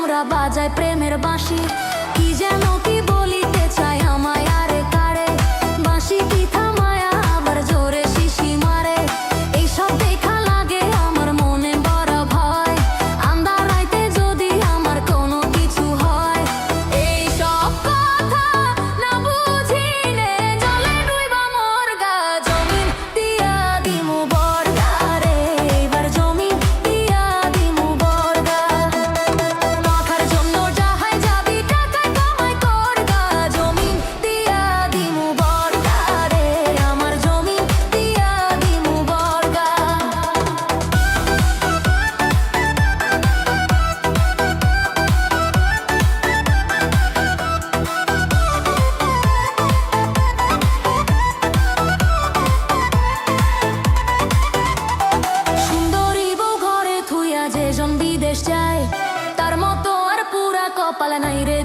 আমরা বাজাই প্রেমের বাঁশি। কি যেন কি বলিতে চাই আমায় আরে কারে, বাঁশি কি থামায়া আবার জোরে শিশি মারে। এইসব দেখা লাগে আমার মনে বড় ভয়, আন্ধার রাইতে যদি আমার কোনো কিছু হয়। এইসব কথা না বুঝিলে জলে ডুইবা মোর গা, জমিন দিয়া দিমু বর্গা রে, এইবার জমিন দিয়া দিমু বর্গা। মাথার জন্য যাহাই যাবি টাকা কামাই করগা, জমিন দিয়া দিমু বর্গা রে, আমার জমিন দিয়া দিমু বর্গা। সুন্দরী বউ ঘরে থুইয়া যেজন বিদেশ যায়, তার মতো আর পুরা কপাল নাই রে।